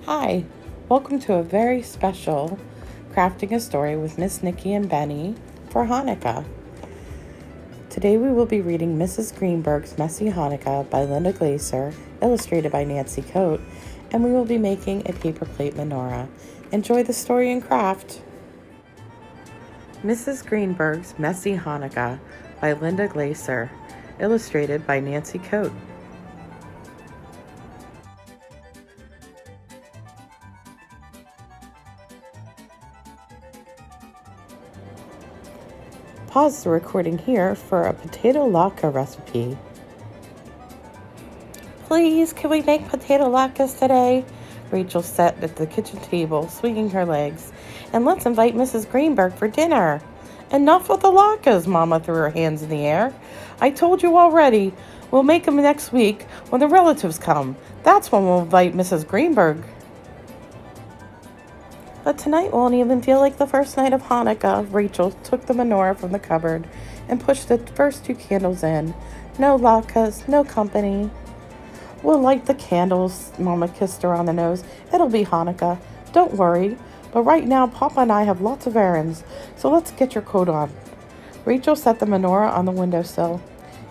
Hi, welcome to a very special Crafting a Story with Miss Nikki and Benny for Hanukkah. Today we will be reading Mrs. Greenberg's Messy Hanukkah by Linda Glaser, illustrated by Nancy Coate, and we will be making a paper plate menorah. Enjoy the story and craft. Mrs. Greenberg's Messy Hanukkah by Linda Glaser, illustrated by Nancy Coate. Pause the recording here for a potato latke recipe. Please, can we make potato latkes today? Rachel sat at the kitchen table, swinging her legs. And let's invite Mrs. Greenberg for dinner. Enough with the latkes, Mama threw her hands in the air. I told you already. We'll make them next week when the relatives come. That's when we'll invite Mrs. Greenberg. But tonight won't even feel like the first night of Hanukkah. Rachel took the menorah from the cupboard and pushed the first 2 candles in. No latkes, no company. We'll light the candles, Mama kissed her on the nose. It'll be Hanukkah. Don't worry. But right now, Papa and I have lots of errands, so let's get your coat on. Rachel set the menorah on the windowsill.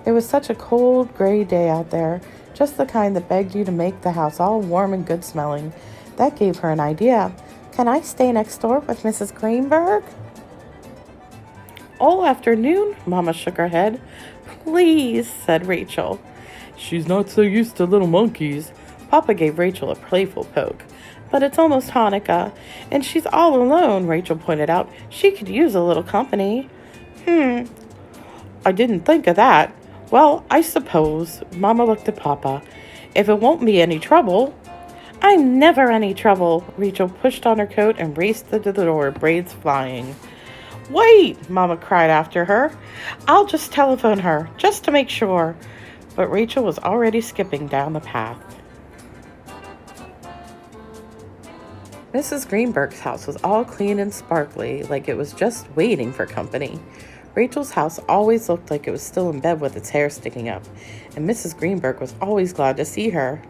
It was such a cold, gray day out there, just the kind that begged you to make the house all warm and good smelling. That gave her an idea. Can I stay next door with Mrs. Greenberg? All afternoon, Mama shook her head. Please, said Rachel. She's not so used to little monkeys. Papa gave Rachel a playful poke. But it's almost Hanukkah, and she's all alone, Rachel pointed out. She could use a little company. I didn't think of that. Well, I suppose, Mama looked at Papa. If it won't be any trouble. I'm never any trouble. Rachel pushed on her coat and raced to the door, braids flying. Wait, Mama cried after her. I'll just telephone her, just to make sure. But Rachel was already skipping down the path. Mrs. Greenberg's house was all clean and sparkly, like it was just waiting for company. Rachel's house always looked like it was still in bed with its hair sticking up, and Mrs. Greenberg was always glad to see her.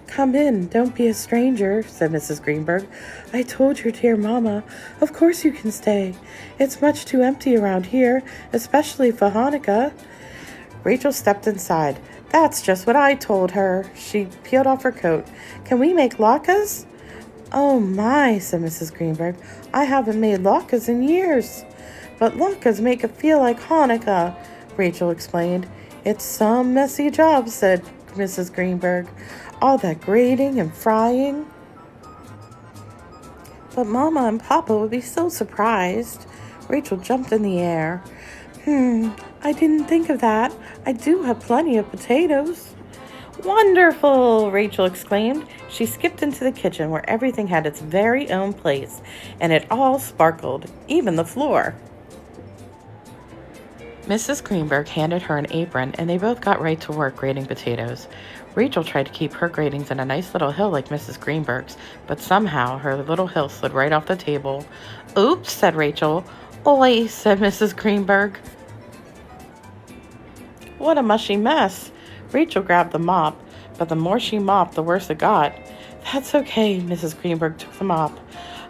Come in, don't be a stranger, said Mrs. Greenberg. I told your dear Mama. Of course you can stay. It's much too empty around here, especially for Hanukkah. Rachel stepped inside. That's just what I told her. She peeled off her coat. Can we make latkes? Oh my, said Mrs. Greenberg. I haven't made latkes in years. But latkes make it feel like Hanukkah, Rachel explained. It's some messy job, said Mrs. Greenberg. All that grating and frying. But Mama and Papa would be so surprised. Rachel jumped in the air. I didn't think of that. I do have plenty of potatoes. Wonderful, Rachel exclaimed. She skipped into the kitchen where everything had its very own place, and it all sparkled, even the floor. Mrs. Greenberg handed her an apron, and they both got right to work grating potatoes. Rachel tried to keep her gratings in a nice little hill like Mrs. Greenberg's, but somehow her little hill slid right off the table. Oops, said Rachel. Oi, said Mrs. Greenberg. What a mushy mess. Rachel grabbed the mop, but the more she mopped, the worse it got. That's okay, Mrs. Greenberg took the mop.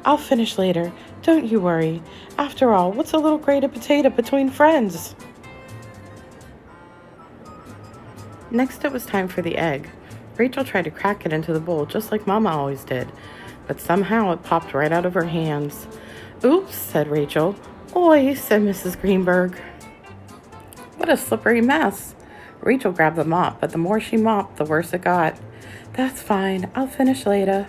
I'll finish later. Don't you worry. After all, what's a little grated potato between friends? Next, it was time for the egg. Rachel tried to crack it into the bowl just like Mama always did, but somehow it popped right out of her hands. Oops, said Rachel. Oi, said Mrs. Greenberg. What a slippery mess. Rachel grabbed the mop, but the more she mopped, the worse it got. That's fine. I'll finish later,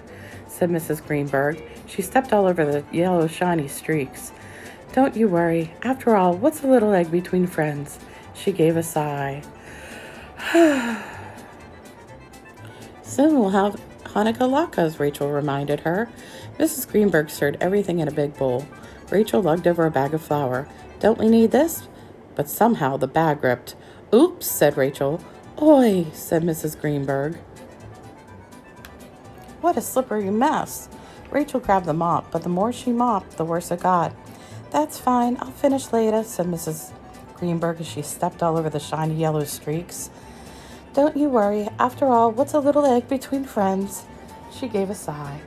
said Mrs. Greenberg. She stepped all over the yellow shiny streaks. Don't you worry. After all, what's a little egg between friends? She gave a sigh. Soon we'll have Hanukkah latkes, Rachel reminded her. Mrs. Greenberg stirred everything in a big bowl. Rachel lugged over a bag of flour. Don't we need this? But somehow the bag ripped. Oops, said Rachel. Oi, said Mrs. Greenberg. What a slippery mess. Rachel grabbed the mop, but the more she mopped, the worse it got. That's fine. I'll finish later, said Mrs. Greenberg as she stepped all over the shiny yellow streaks. Don't you worry. After all, what's a little egg between friends? She gave a sigh.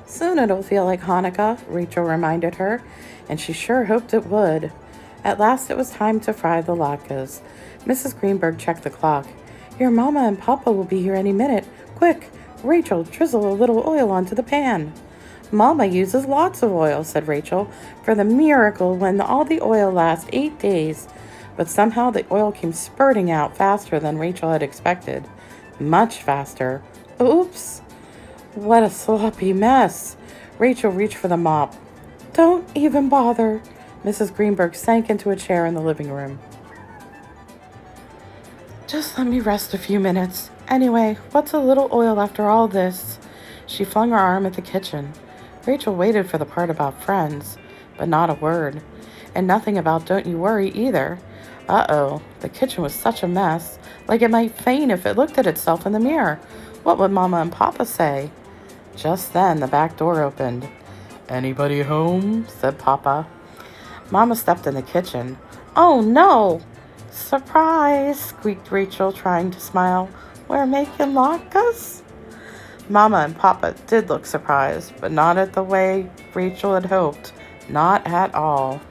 Soon it'll feel like Hanukkah, Rachel reminded her, and she sure hoped it would. At last it was time to fry the latkes. Mrs. Greenberg checked the clock. Your mama and papa will be here any minute. Quick, Rachel, drizzle a little oil onto the pan. Mama uses lots of oil, said Rachel, for the miracle when all the oil lasts 8 days. But somehow the oil came spurting out faster than Rachel had expected. Much faster. Oops! What a sloppy mess. Rachel reached for the mop. Don't even bother. Mrs. Greenberg sank into a chair in the living room. Just let me rest a few minutes. Anyway, what's a little oil after all this? She flung her arm at the kitchen. Rachel waited for the part about friends, but not a word. And nothing about don't you worry either. Uh-oh, the kitchen was such a mess, like it might faint if it looked at itself in the mirror. What would Mama and Papa say? Just then, the back door opened. Anybody home? Said Papa. Mama stepped in the kitchen. Oh, no! Surprise! Squeaked Rachel, trying to smile. We're making latkes? Mama and Papa did look surprised, but not at the way Rachel had hoped. Not at all.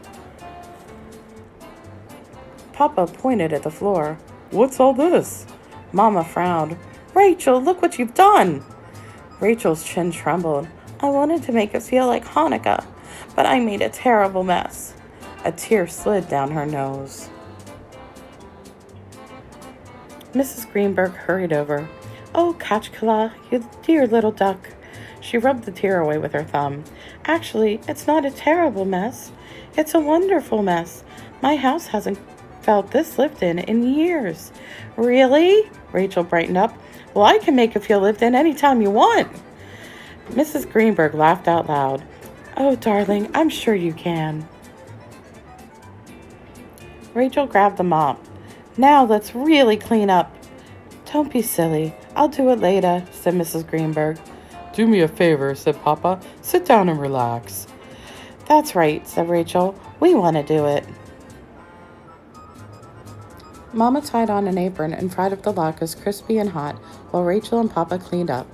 Papa pointed at the floor. What's all this? Mama frowned. Rachel, look what you've done! Rachel's chin trembled. I wanted to make it feel like Hanukkah, but I made a terrible mess. A tear slid down her nose. Mrs. Greenberg hurried over. Oh, Kachkala, you dear little duck. She rubbed the tear away with her thumb. Actually, it's not a terrible mess. It's a wonderful mess. My house hasn't felt this lived in years. Really? Rachel brightened up. Well, I can make it feel lived in any time you want. Mrs. Greenberg laughed out loud. Oh, darling, I'm sure you can. Rachel grabbed the mop. Now let's really clean up. Don't be silly. I'll do it later, said Mrs. Greenberg. Do me a favor, said Papa. Sit down and relax. That's right, said Rachel. We want to do it. Mama tied on an apron and fried up the latkes crispy and hot while Rachel and Papa cleaned up.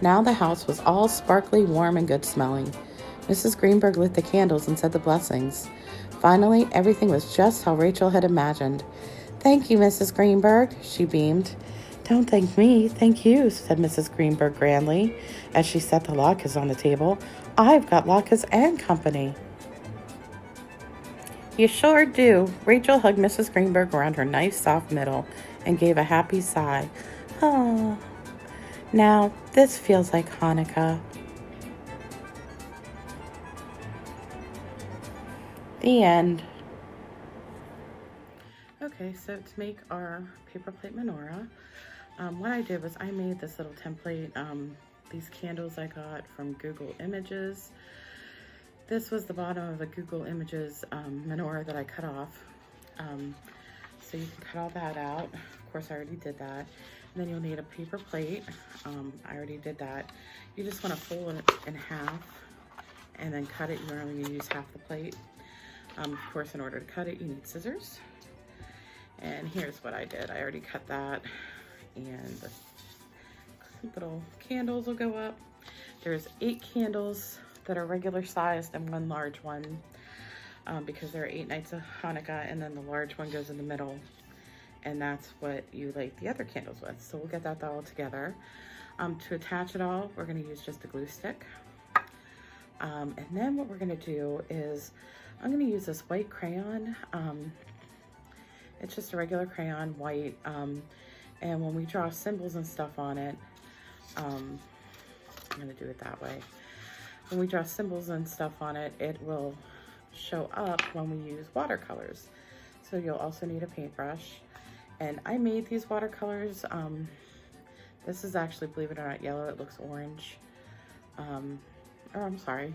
Now the house was all sparkly, warm, and good smelling. Mrs. Greenberg lit the candles and said the blessings. Finally, everything was just how Rachel had imagined. Thank you, Mrs. Greenberg, she beamed. Don't thank me, thank you, said Mrs. Greenberg grandly as she set the latkes on the table. I've got latkes and company. You sure do. Rachel hugged Mrs. Greenberg around her nice soft middle and gave a happy sigh. Oh, now this feels like Hanukkah. The end. Okay, so to make our paper plate menorah, what I did was I made this little template. These candles I got from Google Images. This was the bottom of a Google Images menorah that I cut off. So you can cut all that out. Of course, I already did that. And then you'll need a paper plate. I already did that. You just want to fold it in half and then cut it. You're only going to use half the plate. Of course, in order to cut it, you need scissors. And here's what I did. I already cut that. And the little candles will go up. There's 8 candles that are regular sized and 1 large one because there are 8 nights of Hanukkah, and then the large one goes in the middle, and that's what you light the other candles with. So we'll get that all together. To attach it all, we're going to use just a glue stick. And then what we're going to do is I'm going to use this white crayon. It's just a regular crayon, white, and when we draw symbols and stuff on it, I'm going to do it that way. When we draw symbols and stuff on it, it will show up when we use watercolors. So you'll also need a paintbrush. And I made these watercolors. This is actually, believe it or not, yellow. It looks orange. Or I'm sorry.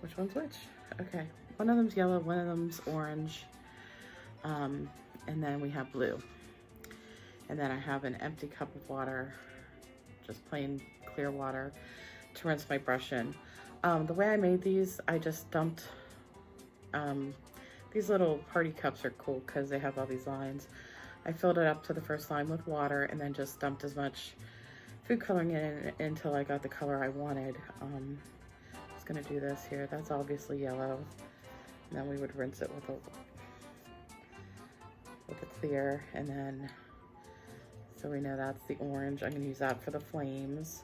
Which one's which? Okay. One of them's yellow, one of them's orange. And then we have blue. And then I have an empty cup of water, just plain clear water, to rinse my brush in. The way I made these, I just dumped, these little party cups are cool because they have all these lines. I filled it up to the first line with water and then just dumped as much food coloring in until I got the color I wanted. Just gonna do this here. That's obviously yellow. And then we would rinse it with a clear, and then so we know that's the orange. I'm gonna use that for the flames,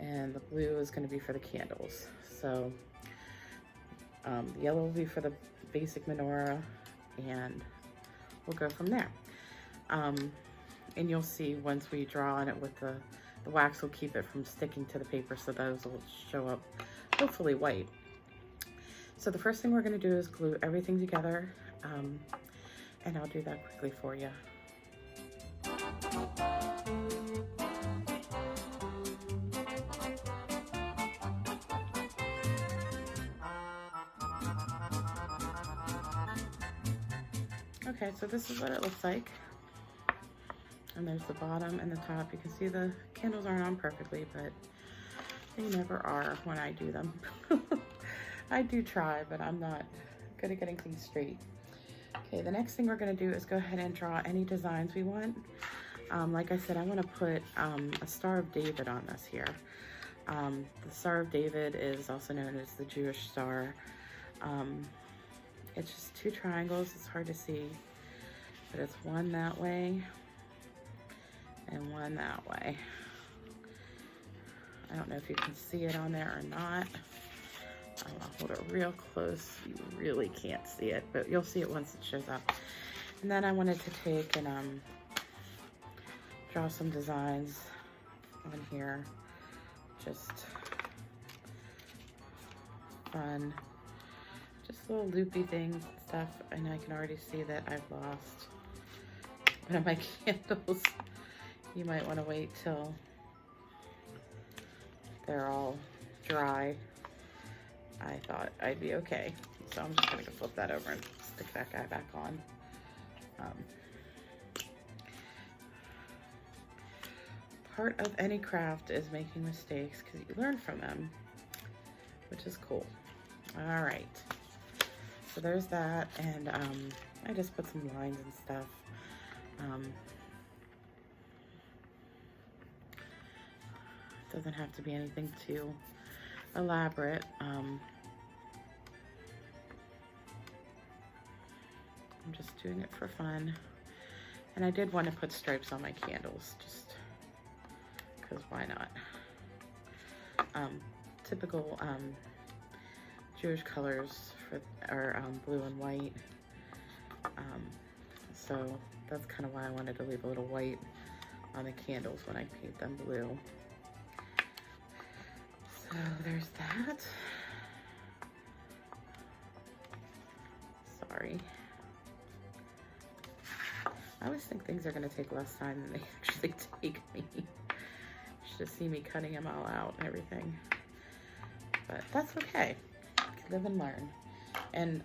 and the blue is gonna be for the candles. So the yellow will be for the basic menorah, and we'll go from there. And you'll see once we draw on it with the wax will keep it from sticking to the paper, so those will show up hopefully white. So the first thing we're going to do is glue everything together, and I'll do that quickly for you. Okay, so this is what it looks like. And there's the bottom and the top. You can see the candles aren't on perfectly, but they never are when I do them. I do try, but I'm not good at getting things straight. Okay, the next thing we're gonna do is go ahead and draw any designs we want. Like I said, I wanna put a Star of David on this here. The Star of David is also known as the Jewish star. It's just two triangles, it's hard to see, but it's one that way and one that way. I don't know if you can see it on there or not. I'll hold it real close. You really can't see it, but you'll see it once it shows up. And then I wanted to take and draw some designs on here. Just fun. Just little loopy things and stuff. And I can already see that I've lost one of my candles. You might want to wait till they're all dry. I thought I'd be okay. So I'm just gonna go flip that over and stick that guy back on. Part of any craft is making mistakes because you learn from them, which is cool. All right, so there's that, and I just put some lines and stuff. Doesn't have to be anything too elaborate. I'm just doing it for fun. And I did want to put stripes on my candles, just because why not? Typical Jewish colors are blue and white. So that's kind of why I wanted to leave a little white on the candles when I paint them blue. So there's that. Sorry. I always think things are going to take less time than they actually take me. You should just see me cutting them all out and everything. But that's okay. Live and learn. And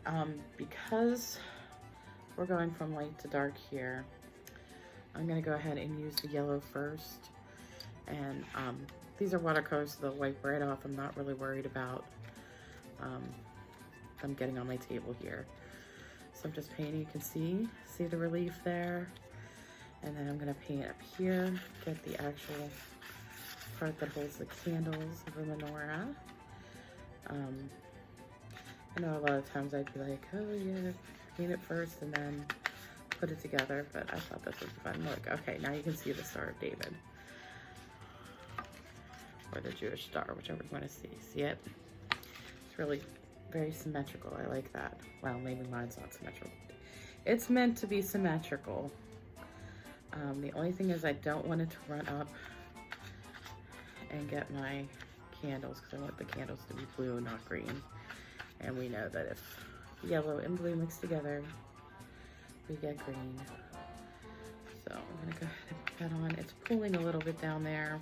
because we're going from light to dark here, I'm going to go ahead and use the yellow first. And these are watercolors, so they'll wipe right off. I'm not really worried about them getting on my table here. So I'm just painting. You can see the relief there. And then I'm gonna paint up here, get the actual part that holds the candles of the menorah. I know a lot of times I'd be like, oh yeah, paint it first and then put it together, but I thought this was fun. Look, okay, now you can see the Star of David. Or the Jewish star, whichever you want to see. See it? It's really very symmetrical. I like that. Well, maybe mine's not symmetrical. It's meant to be symmetrical. The only thing is I don't want it to run up and get my candles, because I want the candles to be blue, not green. And we know that if yellow and blue mix together, we get green. So I'm gonna go ahead and put that on. It's pooling a little bit down there.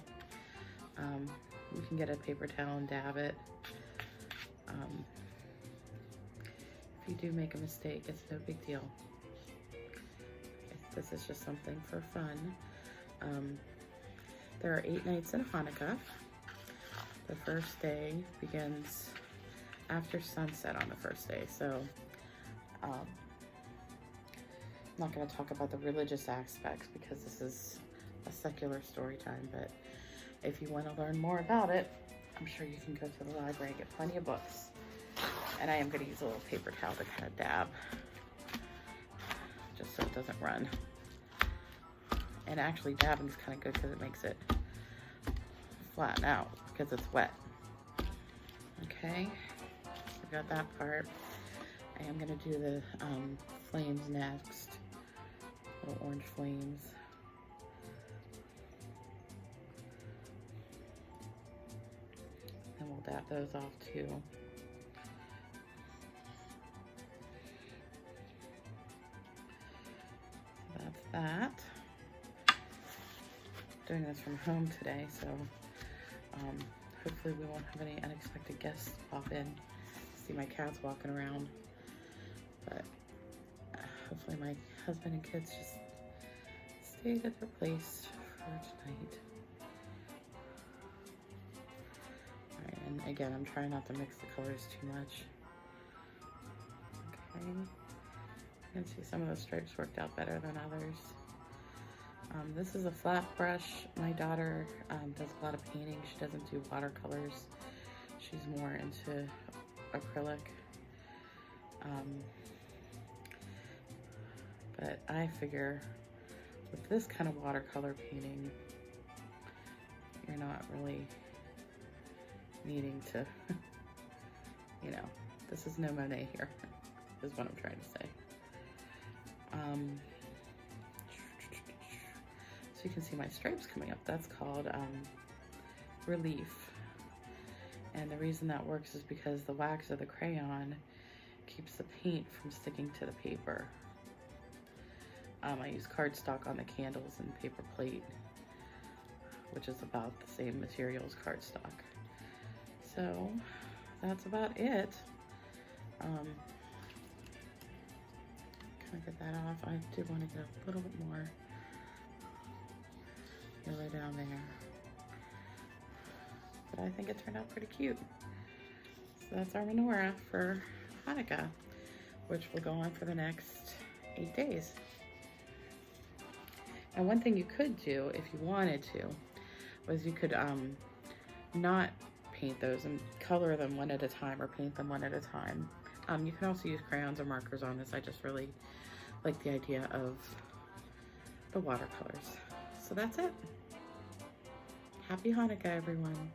You can get a paper towel and dab it. If you do make a mistake, it's no big deal. This is just something for fun. There are 8 nights in Hanukkah. The first day begins after sunset on the first day. So I'm not going to talk about the religious aspects because this is a secular story time, but if you want to learn more about it, I'm sure you can go to the library and get plenty of books. And I am going to use a little paper towel to kind of dab, just so it doesn't run. And actually dabbing is kind of good because it makes it flatten out because it's wet. Okay, so we got that part. I am going to do the flames next, little orange flames. And we'll dab those off too. So that's that. Doing this from home today, so hopefully we won't have any unexpected guests pop in. See my cats walking around, but hopefully my husband and kids just stayed at their place for tonight. All right, and again, I'm trying not to mix the colors too much. Okay, you can see some of the stripes worked out better than others. This is a flat brush. My daughter does a lot of painting. She doesn't do watercolors. She's more into acrylic. But I figure with this kind of watercolor painting, you're not really needing to, you know, this is no Monet here, is what I'm trying to say. So you can see my stripes coming up. That's called relief. And the reason that works is because the wax of the crayon keeps the paint from sticking to the paper. I use cardstock on the candles and paper plate, which is about the same material as cardstock. So that's about it. Kind of get that off. I do want to get a little bit more really down there. But I think it turned out pretty cute. So that's our menorah for Hanukkah, which will go on for the next 8 days. And one thing you could do if you wanted to was you could not paint those and color them one at a time or paint them one at a time. You can also use crayons or markers on this. I just really like the idea of the watercolors. So that's it. Happy Hanukkah, everyone.